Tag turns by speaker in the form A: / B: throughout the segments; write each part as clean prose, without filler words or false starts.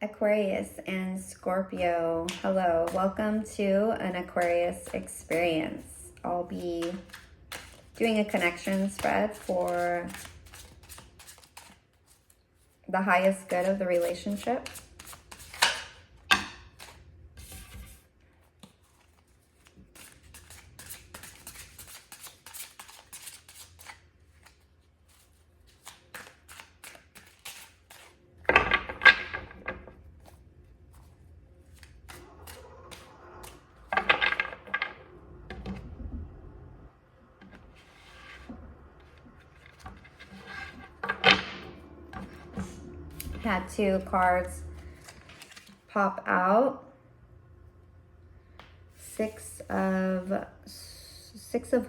A: Aquarius and Scorpio, hello. Welcome to an Aquarius experience. I'll be doing a connection spread for the highest good of the relationship. Had two cards pop out. Six of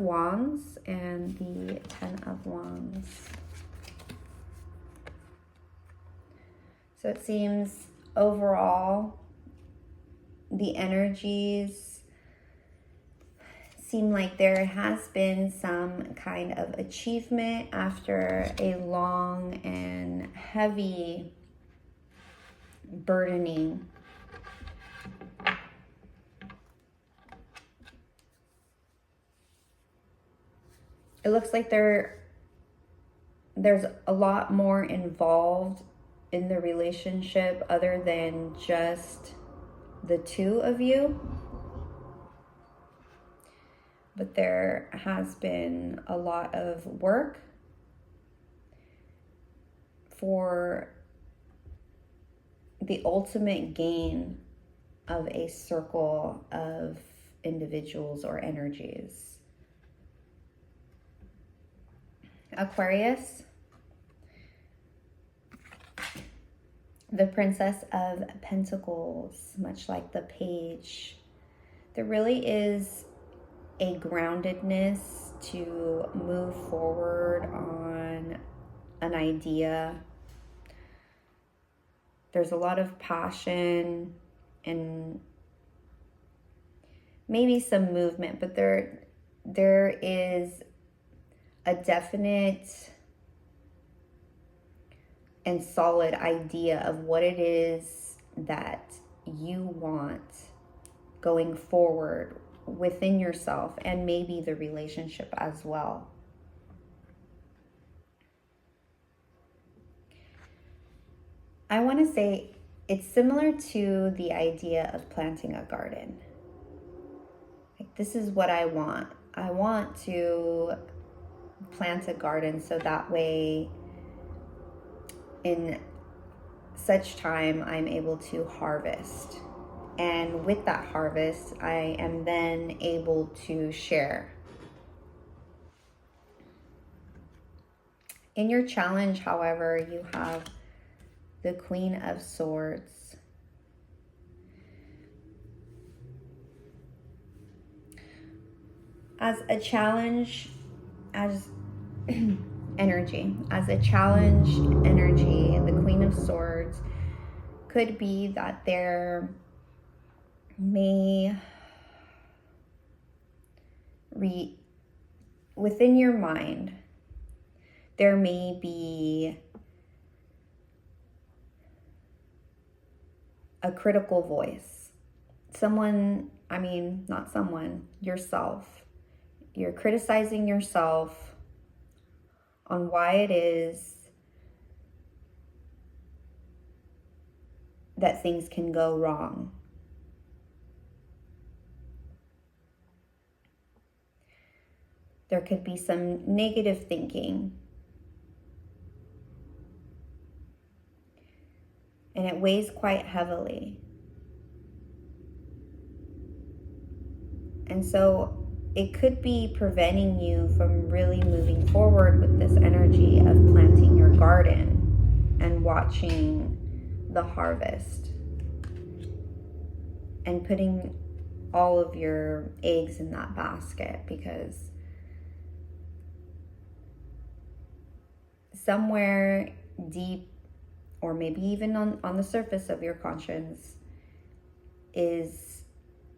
A: Wands and the 10 of Wands. So it seems overall the energies seem like there has been some kind of achievement after a long and heavy burdening. It looks like there's a lot more involved in the relationship other than just the two of you. But there has been a lot of work for the ultimate gain of a circle of individuals or energies. Aquarius, the Princess of Pentacles, much like the Page. There really is a groundedness to move forward on an idea. There's a lot of passion and maybe some movement, but there is a definite and solid idea of what it is that you want going forward within yourself and maybe the relationship as well. I want to say it's similar to the idea of planting a garden. Like, this is what I want. I want to plant a garden so that way in such time I'm able to harvest. And with that harvest, I am then able to share. In your challenge, however, you have the Queen of Swords. As a challenge, as energy, the Queen of Swords could be that there may within your mind, there may be a critical voice. Yourself. You're criticizing yourself on why it is that things can go wrong. There could be some negative thinking. And it weighs quite heavily. And so it could be preventing you from really moving forward with this energy of planting your garden and watching the harvest and putting all of your eggs in that basket, because somewhere deep, or maybe even on the surface of your conscience, is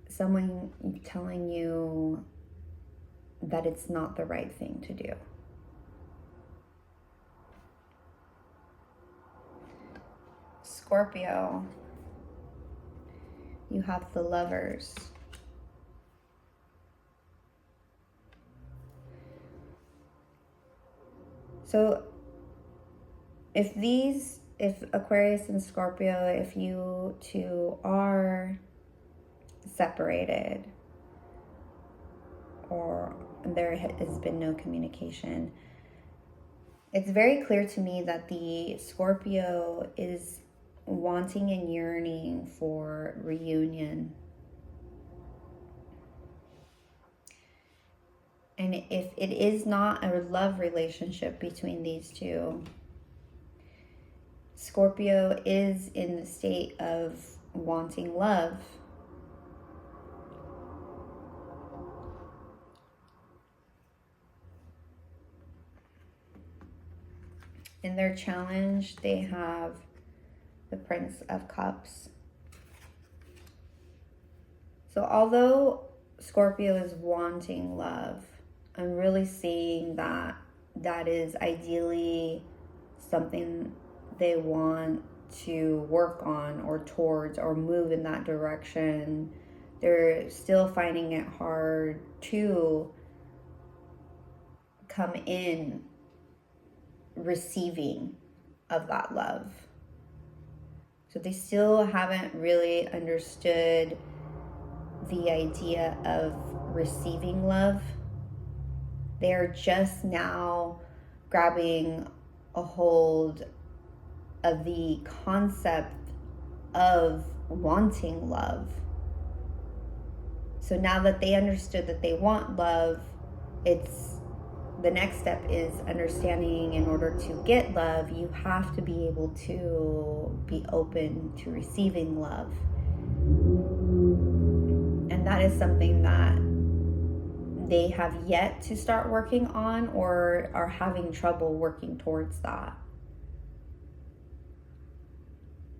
A: someone telling you that it's not the right thing to do. Scorpio, you have the Lovers. So if Aquarius and Scorpio, if you two are separated or there has been no communication, it's very clear to me that the Scorpio is wanting and yearning for reunion. And if it is not a love relationship between these two, Scorpio is in the state of wanting love. In their challenge, they have the Prince of Cups. So although Scorpio is wanting love, I'm really seeing that that is ideally something they want to work on or towards or move in that direction. They're still finding it hard to come in receiving of that love. So they still haven't really understood the idea of receiving love. They're just now grabbing a hold of the concept of wanting love. So now that they understood that they want love, it's the next step is understanding in order to get love, you have to be able to be open to receiving love. And that is something that they have yet to start working on or are having trouble working towards that.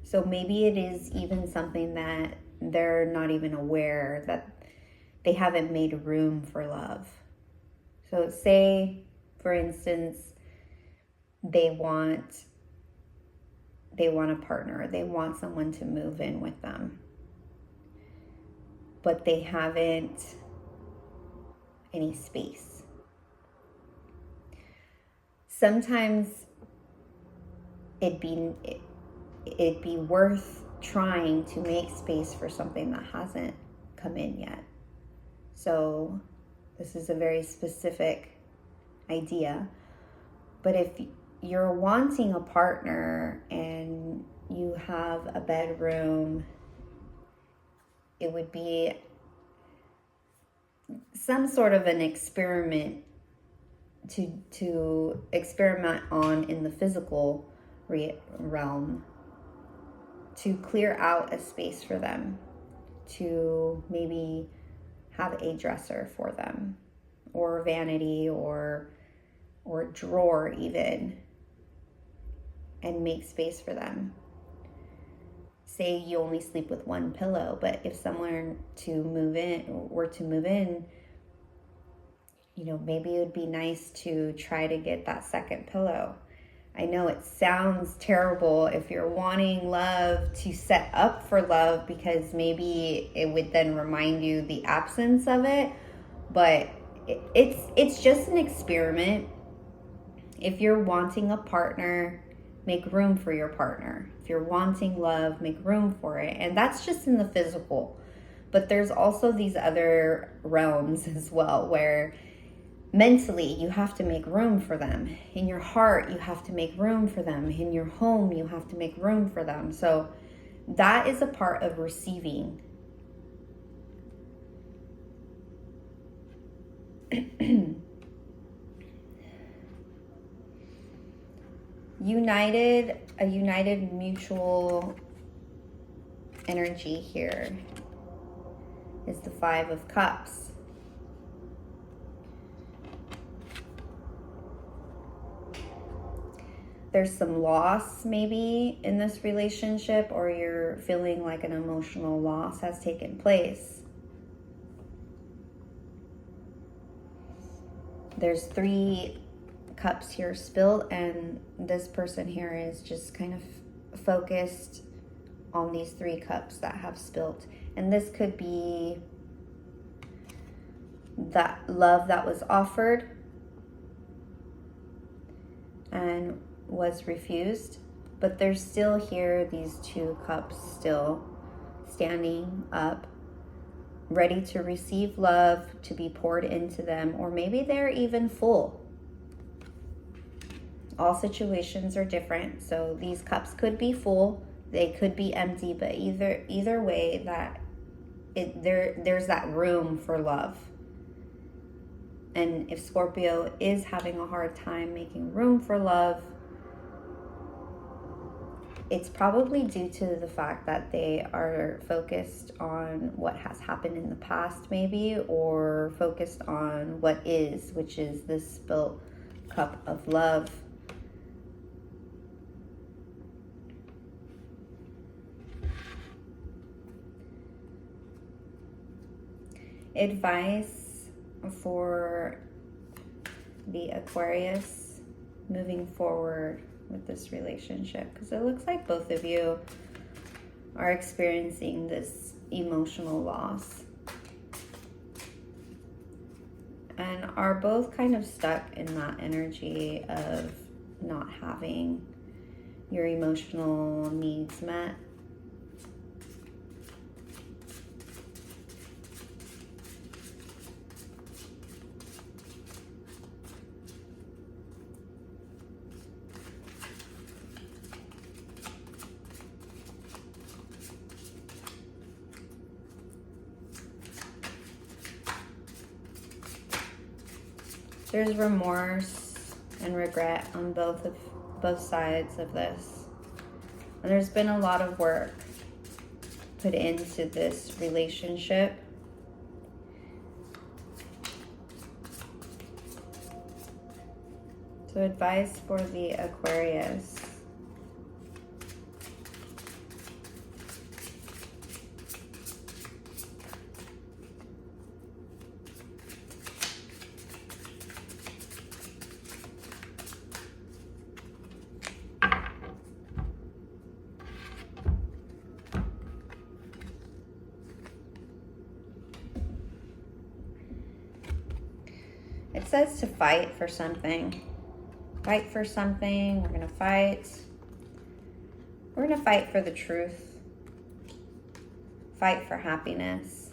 A: So maybe it is even something that they're not even aware that they haven't made room for love. So say, for instance, they want a partner, they want someone to move in with them, but they haven't any space. Sometimes it'd be worth trying to make space for something that hasn't come in yet. So this is a very specific idea, but if you're wanting a partner and you have a bedroom, it would be some sort of an experiment to experiment on in the physical realm, to clear out a space for them, to maybe have a dresser for them, or vanity, or drawer even, and make space for them. Say you only sleep with one pillow, but if someone were to move in, maybe it would be nice to try to get that second pillow. I know it sounds terrible if you're wanting love to set up for love, because maybe it would then remind you the absence of it, but it's just an experiment. If you're wanting a partner, make room for your partner. If you're wanting love, make room for it. And that's just in the physical. But there's also these other realms as well, where mentally you have to make room for them. In your heart, you have to make room for them. In your home, you have to make room for them. So that is a part of receiving. A united mutual energy here is the Five of Cups. There's some loss maybe in this relationship, or you're feeling like an emotional loss has taken place. There's 3 cups here spilled, and this person here is just kind of focused on these 3 cups that have spilt. And this could be that love that was offered and was refused, but there's still here these 2 cups still standing up, ready to receive love to be poured into them, or maybe they're even full. All situations are different, so these cups could be full, they could be empty, but either way, that there's that room for love. And if Scorpio is having a hard time making room for love, it's probably due to the fact that they are focused on what has happened in the past, maybe, or focused on what is, which is this spilt cup of love. Advice for the Aquarius moving forward with this relationship, because it looks like both of you are experiencing this emotional loss and are both kind of stuck in that energy of not having your emotional needs met. There's remorse and regret on both sides of this. And there's been a lot of work put into this relationship. So advice for the Aquarius. It says to fight for something. Fight for something. We're going to fight. We're going to fight for the truth. Fight for happiness.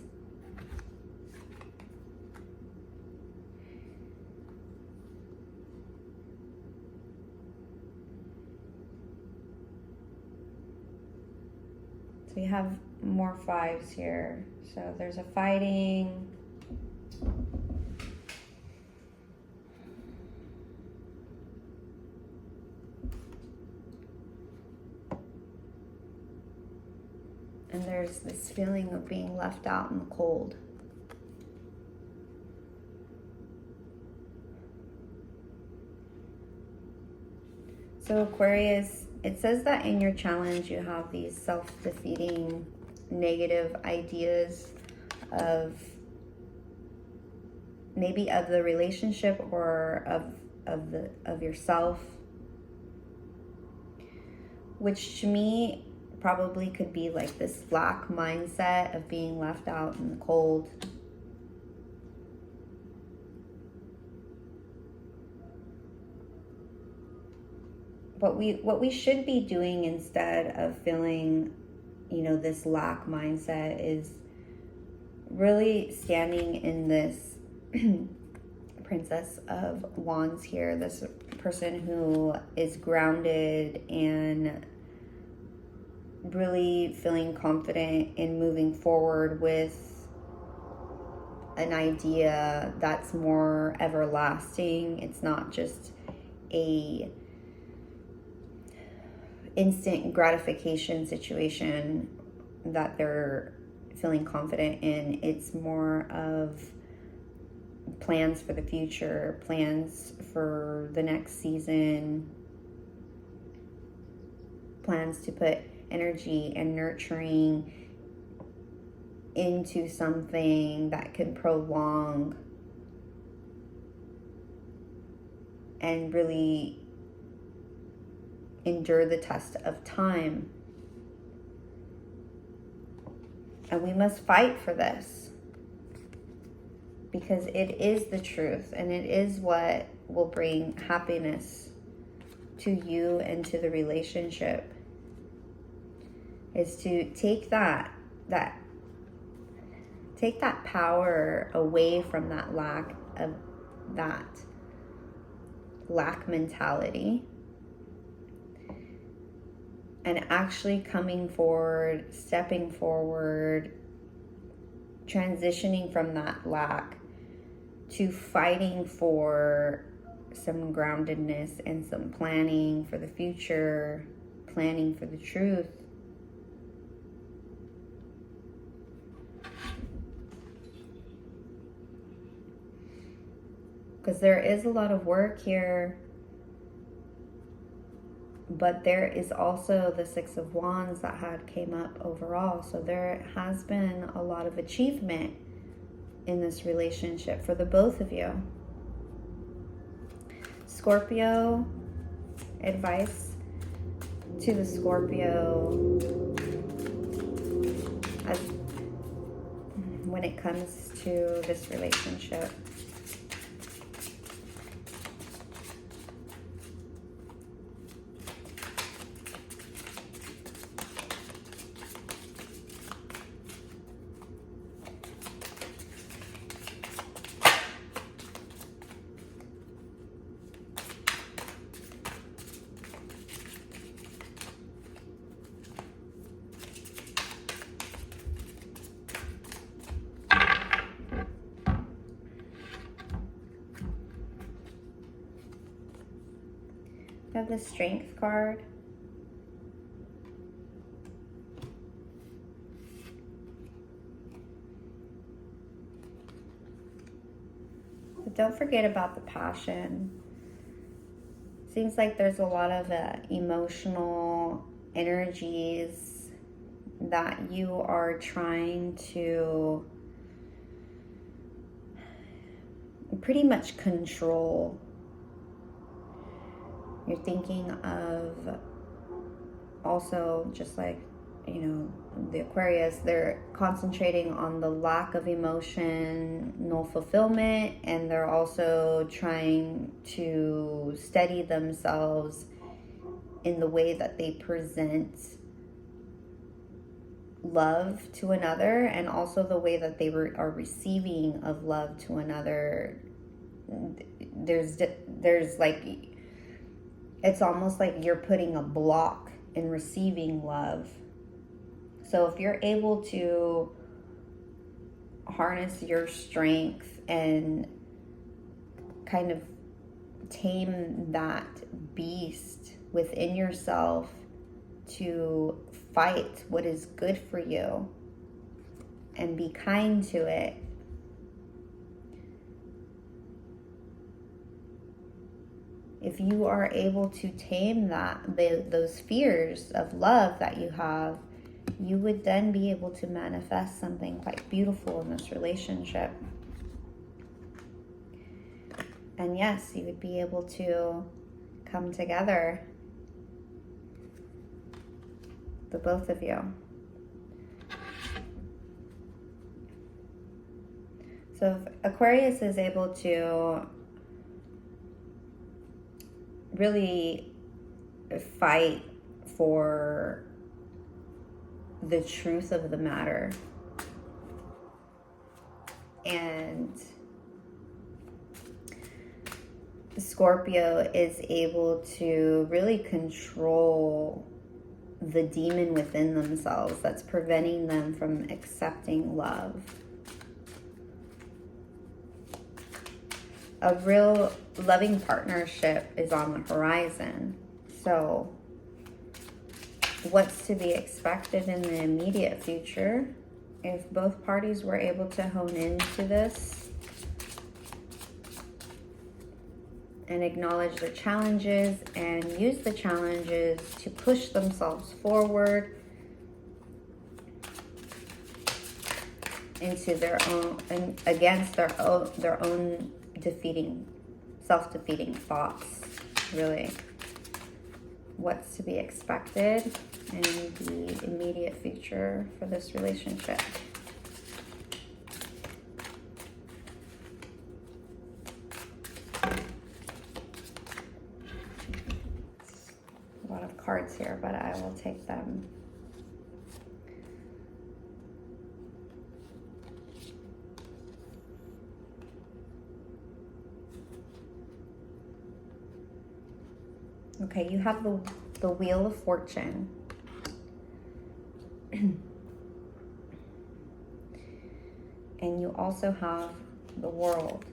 A: So we have more 5s here. So there's a fighting. And there's this feeling of being left out in the cold. So Aquarius, it says that in your challenge you have these self-defeating negative ideas of maybe of the relationship or of yourself, which to me probably could be like this lack mindset of being left out in the cold. What we should be doing instead of feeling, you know, this lack mindset is really standing in this Princess of Wands here, this person who is grounded and really feeling confident in moving forward with an idea that's more everlasting. It's not just a instant gratification situation that they're feeling confident in. It's more of plans for the future, plans for the next season, plans to put energy and nurturing into something that can prolong and really endure the test of time. And we must fight for this, because it is the truth, and it is what will bring happiness to you and to the relationship, is to take that power away from that lack mentality, and actually coming forward, stepping forward, transitioning from that lack to fighting for some groundedness and some planning for the future, planning for the truth. Because there is a lot of work here, but there is also the Six of Wands that came up overall. So there has been a lot of achievement in this relationship for the both of you. Scorpio, advice to the Scorpio when it comes to this relationship. I have the Strength card. But don't forget about the passion. Seems like there's a lot of emotional energies that you are trying to pretty much control. You're thinking of also, just like, you know, the Aquarius, they're concentrating on the lack of emotional fulfillment, and they're also trying to steady themselves in the way that they present love to another, and also the way that they are receiving of love to another. There's like, it's almost like you're putting a block in receiving love. So if you're able to harness your strength and kind of tame that beast within yourself to fight what is good for you and be kind to it, if you are able to tame those fears of love that you have, you would then be able to manifest something quite beautiful in this relationship. And yes, you would be able to come together, the both of you. So if Aquarius is able to really fight for the truth of the matter, and Scorpio is able to really control the demon within themselves that's preventing them from accepting love. A real loving partnership is on the horizon. So what's to be expected in the immediate future? If both parties were able to hone into this and acknowledge the challenges and use the challenges to push themselves forward into their own, and against their own self-defeating thoughts, really. What's to be expected in the immediate immediate future for this relationship. A lot of cards here, but I will take them. Okay, you have the Wheel of Fortune. And you also have the World.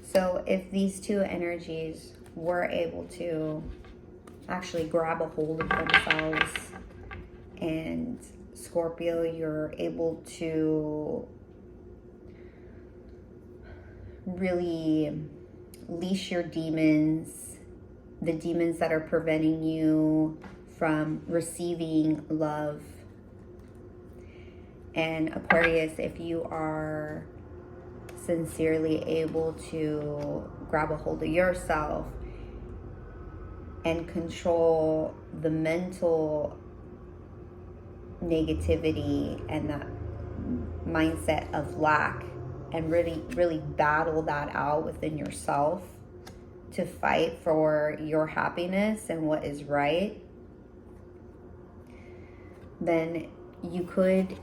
A: So if these two energies were able to actually grab a hold of themselves, and Scorpio, you're able to really leash your demons, the demons that are preventing you from receiving love. And Aquarius, if you are sincerely able to grab a hold of yourself and control the mental negativity and that mindset of lack, and really battle that out within yourself to fight for your happiness and what is right, then you could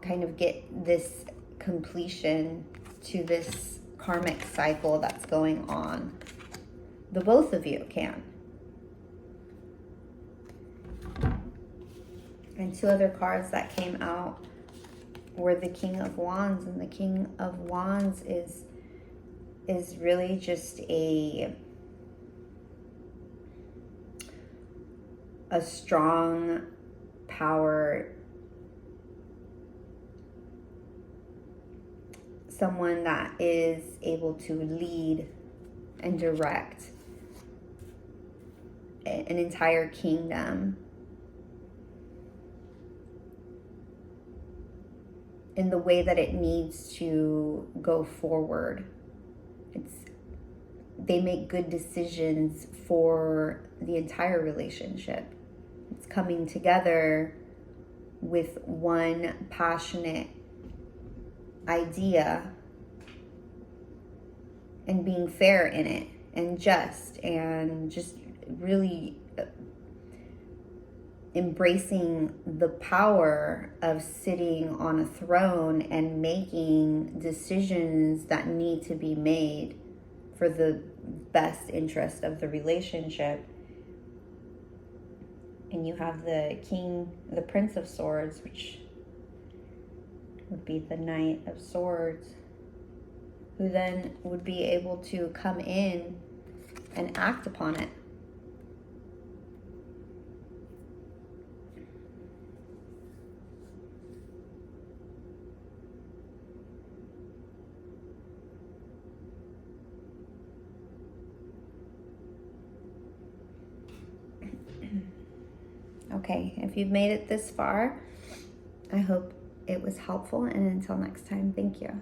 A: kind of get this completion to this karmic cycle that's going on. The both of you can. And two other cards that came out were the King of Wands, and the King of Wands is really just a strong power, someone that is able to lead and direct an entire kingdom in the way that it needs to go forward. They make good decisions for the entire relationship. It's coming together with one passionate idea and being fair in it and just really embracing the power of sitting on a throne and making decisions that need to be made for the best interest of the relationship. And you have the Prince of Swords, which would be the Knight of Swords, who then would be able to come in and act upon it. Okay, if you've made it this far, I hope it was helpful, and until next time, thank you.